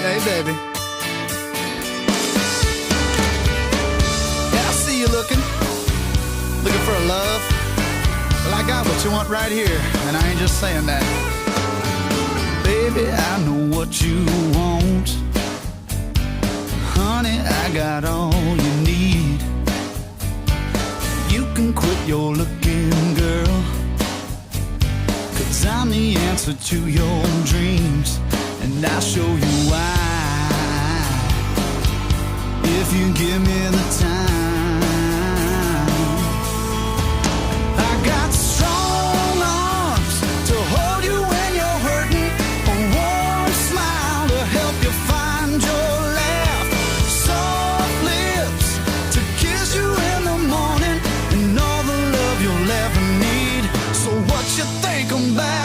Hey, baby. Yeah, I see you looking for a love. Well, I got what you want right here, and I ain't just saying that. Baby, I know what you want. Honey, I got all you need. You can quit your looking, girl, 'cause I'm the answer to your dreams, and I'll show you why. If you give me the time, I got strong arms to hold you when you're hurting, a warm smile to help you find your laugh, soft lips to kiss you in the morning, and all the love you'll ever need. So what you think about